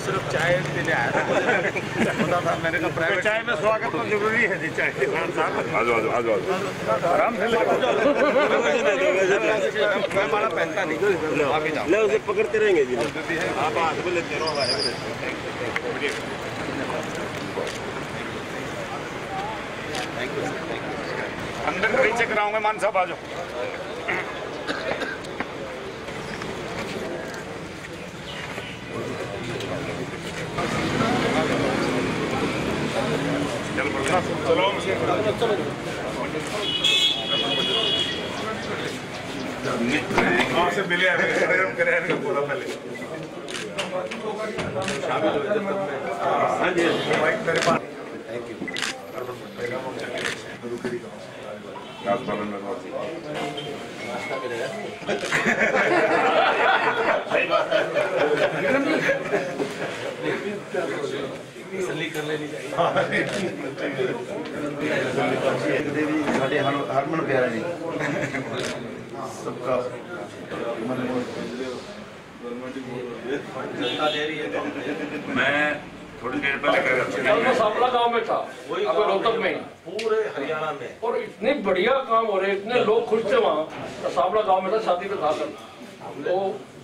सिर्फ चाय पीने आया था, पता था मैंने कहा प्राइवेट चाय में स्वागत तो जरूरी है जी। चाय आराम से मैं माला पहनता नहीं, ले उसे पकड़ते रहेंगे जी। आप हाथ में लेते रहो। अंदर नीचे कराऊंगा, मान साहब आ जाओ। चलो वहाँ से मिले बोला पहले। हाँ जी मेरे पास थैंक यू। कर लेनी चाहिए। हरमन प्यारा जी सबका मैं थोड़ी देर पहले साबला गांव में था, वही रोहतक में, पूरे हरियाणा में, और इतने बढ़िया काम हो रहे, इतने लोग खुश थे वहाँ। साबला गांव में था, शादी पे था कर, तो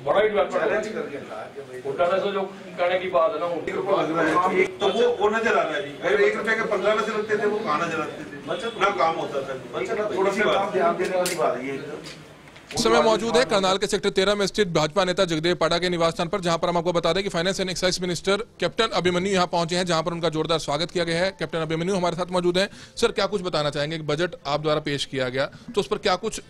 बड़ा ही चैलेंज करके था उठाने से जो कहने की बात है ना, तो वो नजर आ रहा है जी। अगर 1 रुपए के 15 पैसे लगते थे, वो कहाँ नजर आते थे, ना काम होता था। थोड़ा सा ध्यान देने वाली बात है। इस समय मौजूद है करनाल के सेक्टर 13 में स्थित भाजपा नेता जगदेव पाटा के निवास स्थान पर, जहां पर हम आपको बता दें कि finance and excise minister captain Abhimanyu यहां पहुंचे हैं, जहां पर उनका जोरदार स्वागत किया गया है। कैप्टन अभिमन्यु हमारे साथ मौजूद हैं। सर, क्या कुछ बताना चाहेंगे कि बजट आप द्वारा पेश किया गया, तो उस पर क्या कुछ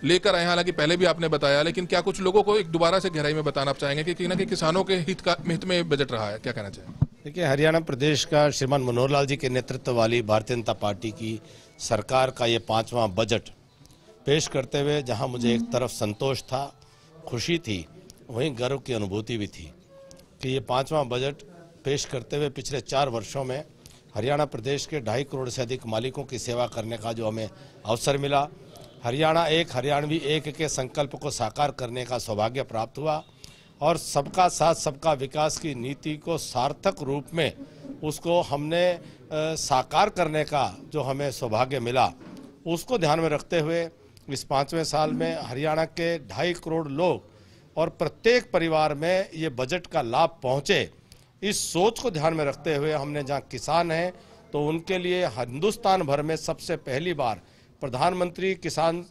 लेकर आए? हालांकि पहले भी आपने बताया, लेकिन क्या कुछ लोगों को एक दोबारा से गहराई में बताना चाहेंगे कि कहीं ना कहीं किसानों के हित में बजट रहा है, क्या कहना चाहेंगे? देखिए, हरियाणा प्रदेश का श्रीमान मनोहर लाल जी के नेतृत्व वाली भारतीय जनता पार्टी की सरकार का ये 5वां बजट पेश करते हुए जहां मुझे एक तरफ संतोष था, खुशी थी, वहीं गर्व की अनुभूति भी थी कि ये 5वां बजट पेश करते हुए पिछले 4 वर्षों में हरियाणा प्रदेश के 2.5 करोड़ से अधिक मालिकों की सेवा करने का जो हमें अवसर मिला, हरियाणा एक हरियाणवी एक के संकल्प को साकार करने का सौभाग्य प्राप्त हुआ, और सबका साथ सबका विकास की नीति को सार्थक रूप में उसको हमने साकार करने का जो हमें सौभाग्य मिला, उसको ध्यान में रखते हुए इस 5वें साल में हरियाणा के 2.5 करोड़ लोग और प्रत्येक परिवार में ये बजट का लाभ पहुँचे, इस सोच को ध्यान में रखते हुए हमने जहाँ किसान हैं तो उनके लिए हिंदुस्तान भर में सबसे पहली बार प्रधानमंत्री किसान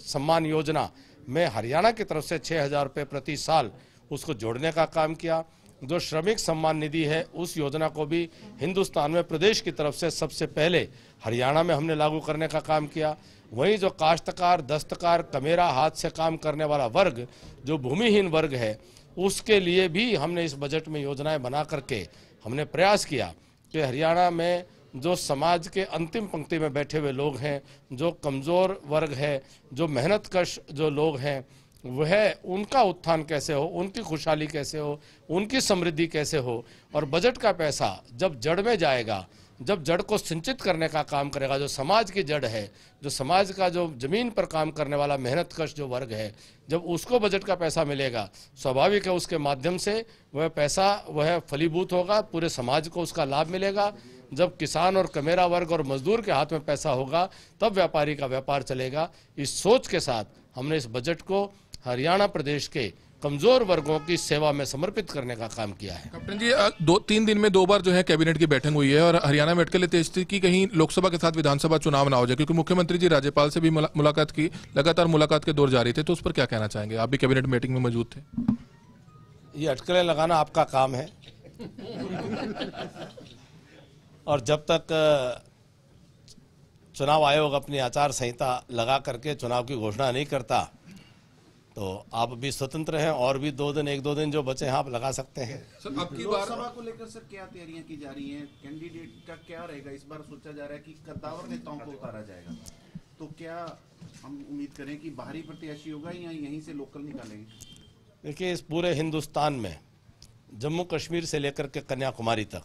सम्मान योजना में हरियाणा की तरफ से 6,000 रुपये प्रति साल उसको जोड़ने का काम किया। जो श्रमिक सम्मान निधि है, उस योजना को भी हिंदुस्तान में प्रदेश की तरफ से सबसे पहले हरियाणा में हमने लागू करने का काम किया। वहीं जो काश्तकार, दस्तकार, कमेरा, हाथ से काम करने वाला वर्ग, जो भूमिहीन वर्ग है, उसके लिए भी हमने इस बजट में योजनाएं बना करके हमने प्रयास किया कि हरियाणा में जो समाज के अंतिम पंक्ति में बैठे हुए लोग हैं, जो कमज़ोर वर्ग है, जो मेहनतकश जो लोग हैं, वह उनका उत्थान कैसे हो, उनकी खुशहाली कैसे हो, उनकी समृद्धि कैसे हो। और बजट का पैसा जब जड़ में जाएगा, जब जड़ को सिंचित करने का काम करेगा, जो समाज की जड़ है, जो समाज का जो जमीन पर काम करने वाला मेहनतकश जो वर्ग है, जब उसको बजट का पैसा मिलेगा, स्वाभाविक है उसके माध्यम से वह पैसा वह फलीभूत होगा, पूरे समाज को उसका लाभ मिलेगा। जब किसान और कमेरा वर्ग और मजदूर के हाथ में पैसा होगा, तब व्यापारी का व्यापार चलेगा। इस सोच के साथ हमने इस बजट को हरियाणा प्रदेश के कमजोर वर्गों की सेवा में समर्पित करने का काम किया है। कैप्टन जी, 2-3 दिन में 2 बार जो है कैबिनेट की बैठक हुई है, और हरियाणा में अटकलें तेज थी कि कहीं लोकसभा के साथ विधानसभा चुनाव ना हो जाए, क्योंकि मुख्यमंत्री जी राज्यपाल से भी मुलाकात की, लगातार मुलाकात के दौर जारी थे, तो उस पर क्या कहना चाहेंगे? आप भी कैबिनेट मीटिंग में मौजूद थे। ये अटकलें लगाना आपका काम है और जब तक चुनाव आयोग अपनी आचार संहिता लगा करके चुनाव की घोषणा नहीं करता, तो आप भी स्वतंत्र हैं, और भी 1-2 दिन जो बचे हैं आप लगा सकते हैं। सर, अब की लोकसभा को लेकर सर क्या तैयारियां की जा रही हैं? कैंडिडेट का क्या रहेगा? इस बार सोचा जा रहा है कि कद्दावर नेताओं को उतारा जाएगा, तो क्या हम उम्मीद करें कि बाहरी प्रत्याशी होगा या यहीं से लोकल निकालेंगे? देखिए, इस पूरे हिंदुस्तान में जम्मू कश्मीर से लेकर के कन्याकुमारी तक,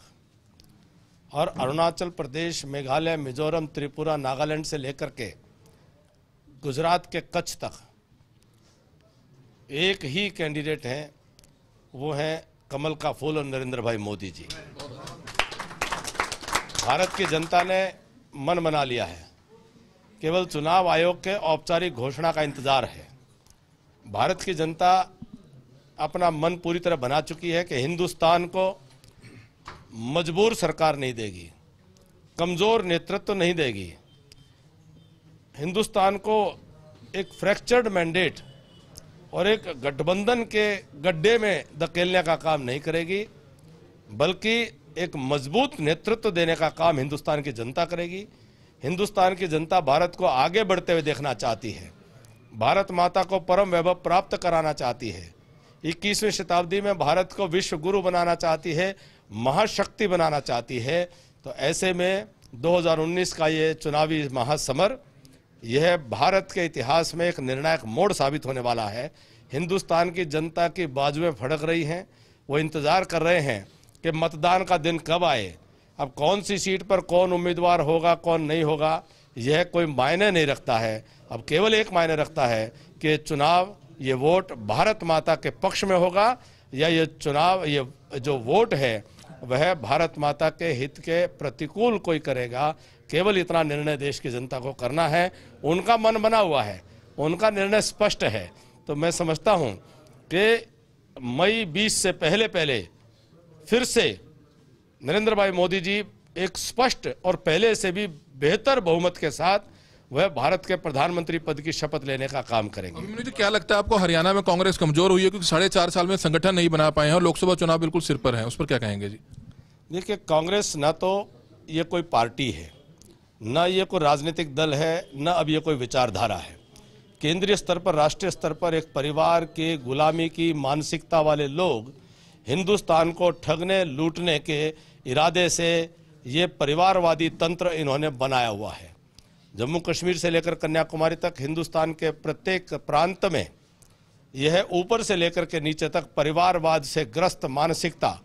और अरुणाचल प्रदेश, मेघालय, मिजोरम, त्रिपुरा, नागालैंड से लेकर के गुजरात के कच्छ तक एक ही कैंडिडेट हैं, वो हैं कमल का फूल और नरेंद्र भाई मोदी जी। भारत की जनता ने मन बना लिया है, केवल चुनाव आयोग के औपचारिक घोषणा का इंतजार है। भारत की जनता अपना मन पूरी तरह बना चुकी है कि हिंदुस्तान को मजबूर सरकार नहीं देगी, कमजोर नेतृत्व नहीं देगी, हिंदुस्तान को एक फ्रैक्चर्ड मैंडेट और एक गठबंधन के गड्ढे में धकेलने का काम नहीं करेगी, बल्कि एक मजबूत नेतृत्व देने का काम हिंदुस्तान की जनता करेगी। हिंदुस्तान की जनता भारत को आगे बढ़ते हुए देखना चाहती है, भारत माता को परम वैभव प्राप्त कराना चाहती है, 21वीं शताब्दी में भारत को विश्व गुरु बनाना चाहती है, महाशक्ति बनाना चाहती है। तो ऐसे में 2019 का ये चुनावी महासमर यह भारत के इतिहास में एक निर्णायक मोड़ साबित होने वाला है। हिंदुस्तान की जनता की बाजुएं फड़क रही हैं, वो इंतज़ार कर रहे हैं कि मतदान का दिन कब आए। अब कौन सी सीट पर कौन उम्मीदवार होगा कौन नहीं होगा यह कोई मायने नहीं रखता है। अब केवल एक मायने रखता है कि चुनाव ये वोट भारत माता के पक्ष में होगा या ये चुनाव ये जो वोट है वह भारत माता के हित के प्रतिकूल कोई करेगा। केवल इतना निर्णय देश की जनता को करना है, उनका मन बना हुआ है, उनका निर्णय स्पष्ट है। तो मैं समझता हूं कि मई 20 से पहले फिर से नरेंद्र भाई मोदी जी एक स्पष्ट और पहले से भी बेहतर बहुमत के साथ वह भारत के प्रधानमंत्री पद की शपथ लेने का काम करेंगे। अभिमन्यु जी, क्या लगता है आपको हरियाणा में कांग्रेस कमजोर हुई है क्योंकि 4.5 साल में संगठन नहीं बना पाए हैं और लोकसभा चुनाव बिल्कुल सिर पर है, उस पर क्या कहेंगे जी? देखिए, कांग्रेस ना तो ये कोई पार्टी है, ना ये कोई राजनीतिक दल है, ना अब ये कोई विचारधारा है। केंद्रीय स्तर पर, राष्ट्रीय स्तर पर एक परिवार के गुलामी की मानसिकता वाले लोग हिंदुस्तान को ठगने लूटने के इरादे से ये परिवारवादी तंत्र इन्होंने बनाया हुआ है। जम्मू कश्मीर से लेकर कन्याकुमारी तक हिंदुस्तान के प्रत्येक प्रांत में यह ऊपर से लेकर के नीचे तक परिवारवाद से ग्रस्त मानसिकता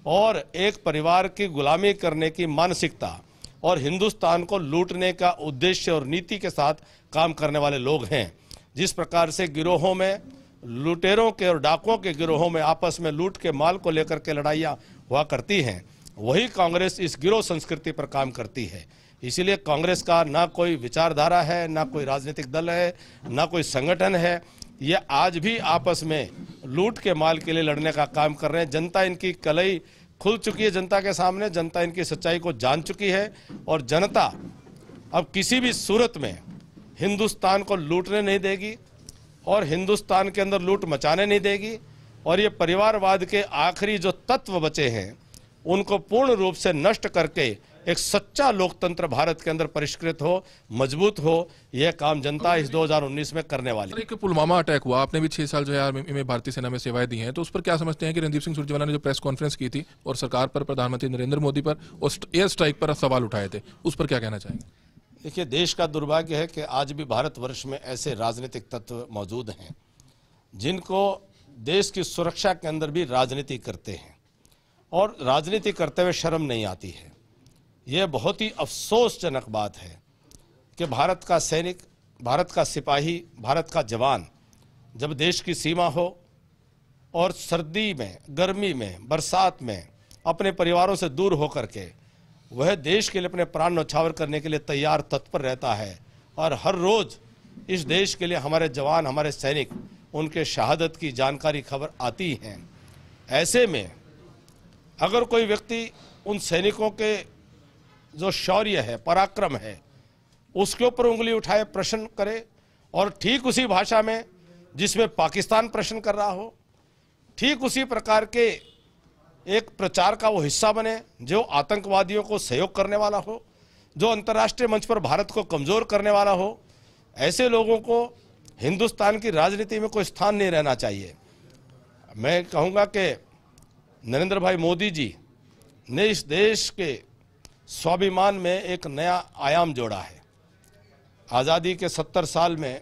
और एक परिवार की गुलामी करने की मानसिकता और हिंदुस्तान को लूटने का उद्देश्य और नीति के साथ काम करने वाले लोग हैं। जिस प्रकार से गिरोहों में, लुटेरों के और डाकुओं के गिरोहों में आपस में लूट के माल को लेकर के लड़ाइयाँ हुआ करती हैं, वही कांग्रेस इस गिरोह संस्कृति पर काम करती है। इसीलिए कांग्रेस का ना कोई विचारधारा है, ना कोई राजनीतिक दल है, ना कोई संगठन है। ये आज भी आपस में लूट के माल के लिए लड़ने का काम कर रहे हैं। जनता इनकी कलई खुल चुकी है, जनता के सामने जनता इनकी सच्चाई को जान चुकी है और जनता अब किसी भी सूरत में हिंदुस्तान को लूटने नहीं देगी और हिंदुस्तान के अंदर लूट मचाने नहीं देगी। और ये परिवारवाद के आखिरी जो तत्व बचे हैं उनको पूर्ण रूप से नष्ट करके एक सच्चा लोकतंत्र भारत के अंदर परिष्कृत हो, मजबूत हो, यह काम जनता इस 2019 में करने वाली है। एक पुलवामा अटैक हुआ, आपने भी 6 साल जो है आर्मी में भारतीय सेना में सेवाएं दी हैं, तो उस पर क्या समझते हैं कि रणदीप सिंह सुरजेवाला ने जो प्रेस कॉन्फ्रेंस की थी और सरकार पर, प्रधानमंत्री नरेंद्र मोदी पर और एयर स्ट्राइक पर सवाल उठाए थे, उस पर क्या कहना चाहेंगे? देखिए, देश का दुर्भाग्य है कि आज भी भारतवर्ष में ऐसे राजनीतिक तत्व मौजूद हैं जिनको देश की सुरक्षा के अंदर भी राजनीति करते हैं और राजनीति करते हुए शर्म नहीं आती है। यह बहुत ही अफसोसजनक बात है कि भारत का सैनिक, भारत का सिपाही, भारत का जवान जब देश की सीमा हो और सर्दी में, गर्मी में, बरसात में अपने परिवारों से दूर होकर के वह देश के लिए अपने प्राण न्यौछावर करने के लिए तैयार, तत्पर रहता है और हर रोज इस देश के लिए हमारे जवान, हमारे सैनिक, उनके शहादत की जानकारी, खबर आती हैं। ऐसे में अगर कोई व्यक्ति उन सैनिकों के जो शौर्य है, पराक्रम है, उसके ऊपर उंगली उठाए प्रश्न करे और ठीक उसी भाषा में जिसमें पाकिस्तान प्रश्न कर रहा हो, ठीक उसी प्रकार के एक प्रचार का वो हिस्सा बने जो आतंकवादियों को सहयोग करने वाला हो, जो अंतर्राष्ट्रीय मंच पर भारत को कमजोर करने वाला हो, ऐसे लोगों को हिंदुस्तान की राजनीति में कोई स्थान नहीं रहना चाहिए। मैं कहूँगा कि नरेंद्र भाई मोदी जी ने इस देश के स्वाभिमान में एक नया आयाम जोड़ा है। आज़ादी के 70 साल में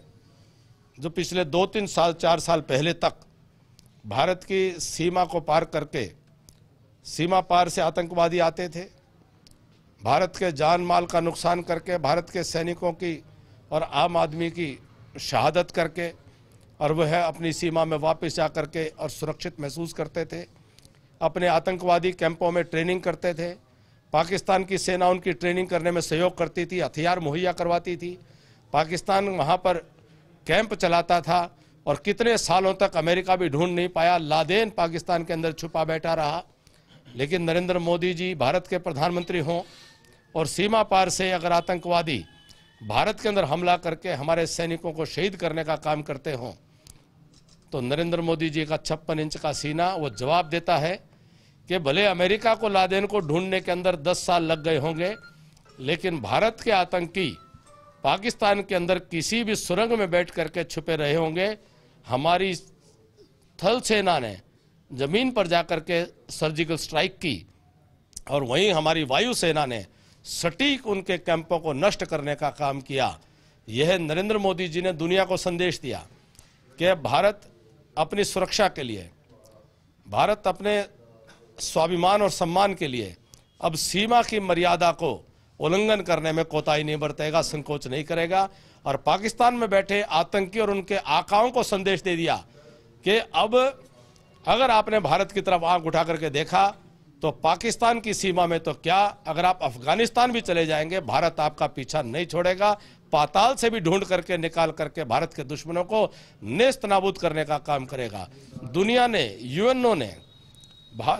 जो पिछले 2-3 साल, 4 साल पहले तक भारत की सीमा को पार करके, सीमा पार से आतंकवादी आते थे, भारत के जान माल का नुकसान करके, भारत के सैनिकों की और आम आदमी की शहादत करके और वह अपनी सीमा में वापस जा करके और सुरक्षित महसूस करते थे। अपने आतंकवादी कैंपों में ट्रेनिंग करते थे। पाकिस्तान की सेना उनकी ट्रेनिंग करने में सहयोग करती थी, हथियार मुहैया करवाती थी। पाकिस्तान वहाँ पर कैंप चलाता था और कितने सालों तक अमेरिका भी ढूंढ नहीं पाया। लादेन पाकिस्तान के अंदर छुपा बैठा रहा। लेकिन नरेंद्र मोदी जी भारत के प्रधानमंत्री हों और सीमा पार से अगर आतंकवादी भारत के अंदर हमला करके हमारे सैनिकों को शहीद करने का काम करते हों, तो नरेंद्र मोदी जी का 56 इंच का सीना वो जवाब देता है कि भले अमेरिका को लादेन को ढूंढने के अंदर 10 साल लग गए होंगे, लेकिन भारत के आतंकी पाकिस्तान के अंदर किसी भी सुरंग में बैठ करके छुपे रहे होंगे। हमारी थल सेना ने जमीन पर जाकर के सर्जिकल स्ट्राइक की और वहीं हमारी वायु सेना ने सटीक उनके कैंपों को नष्ट करने का काम किया। यह नरेंद्र मोदी जी ने दुनिया को संदेश दिया कि भारत अपनी सुरक्षा के लिए, भारत अपने स्वाभिमान और सम्मान के लिए अब सीमा की मर्यादा को उल्लंघन करने में कोताही नहीं बरतेगा, संकोच नहीं करेगा। और पाकिस्तान में बैठे आतंकी और उनके आकाओं को संदेश दे दिया कि अब अगर आपने भारत की तरफ आंख उठा करके देखा तो पाकिस्तान की सीमा में तो क्या, अगर आप अफगानिस्तान भी चले जाएंगे भारत आपका पीछा नहीं छोड़ेगा। पाताल से भी ढूंढ करके निकाल करके भारत के दुश्मनों को नेस्त नाबूद करने का काम करेगा। दुनिया ने, यूएनओ ने,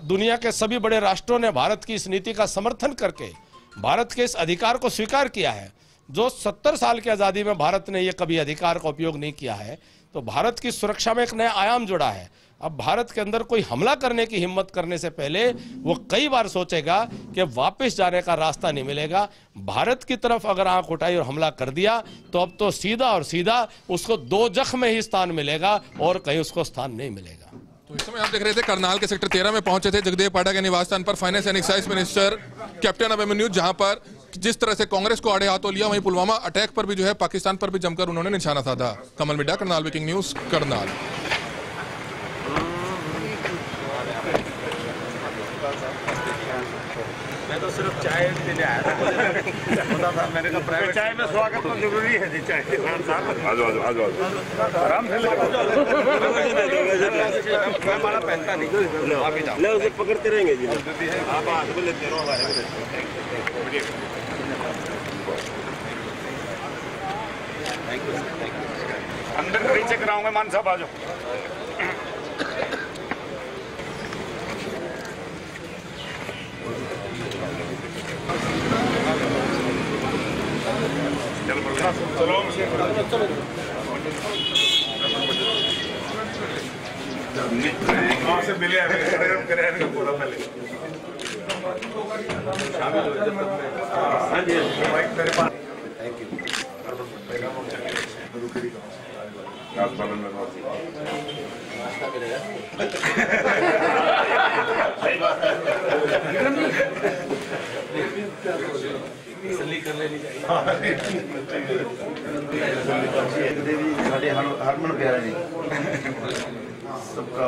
दुनिया के सभी बड़े राष्ट्रों ने भारत की इस नीति का समर्थन करके भारत के इस अधिकार को स्वीकार किया है। जो 70 साल की आज़ादी में भारत ने ये कभी अधिकार का उपयोग नहीं किया है, तो भारत की सुरक्षा में एक नया आयाम जुड़ा है। अब भारत के अंदर कोई हमला करने की हिम्मत करने से पहले वो कई बार सोचेगा कि वापस जाने का रास्ता नहीं मिलेगा। भारत की तरफ अगर आंख उठाई और हमला कर दिया तो अब तो सीधा और सीधा उसको दोजख में ही स्थान मिलेगा और कहीं उसको स्थान नहीं मिलेगा। तो इस समय आप देख रहे थे करनाल के सेक्टर 13 में पहुंचे थे जगदेव पाठक के निवास स्थान पर finance and excise minister captain Abhimanyu, जहां पर जिस तरह से कांग्रेस को आड़े हाथों लिया, वहीं पुलवामा अटैक पर भी जो है पाकिस्तान पर भी जमकर उन्होंने निशाना साधा। कमल मिड्डा, करनाल ब्रेकिंग न्यूज, करनाल। मैं तो सिर्फ चाय पीने आया था, पता था मैंने कहा प्राइवेट चाय में स्वागत तो जरूरी है जी। चाय आराम से मैं हमारा पहनता नहीं, आप ही जाओ, उसे पकड़ते रहेंगे जी। आप हाथ में लेते रहो, अंदर नीचे कराऊंगा। मान साहब आ जाओ। चलो वहाँ से मिले पूरा पहले शामिल हो। हाँ जी मेरे पास। Thank you. सही बात तसल्ली कर लेनी चाहिए। हरमन प्यारा जी सबका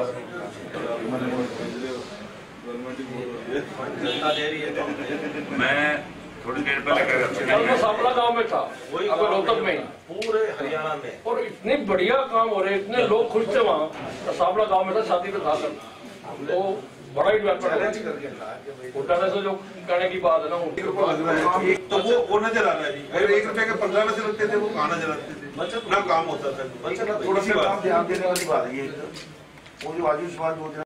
मैं थोड़ी देर पहले साबला गांव में था, वही रोहतक में, पूरे हरियाणा में, और इतने बढ़िया काम हो रहे, इतने लोग खुश थे वहाँ। साबला गांव में था, शादी पे था कर, तो बड़ा ही डेवलपमेंट उठाने से जो कहने की बात है ना, तो वो नजर आ रहा है जी। अगर 1 रुपए के 15 पैसे लगते थे, वो कहाँ नजर आते थे, ना काम होता था। थोड़ा सा ध्यान देने वाली बात है ये, वो जो आयुष्मान योजना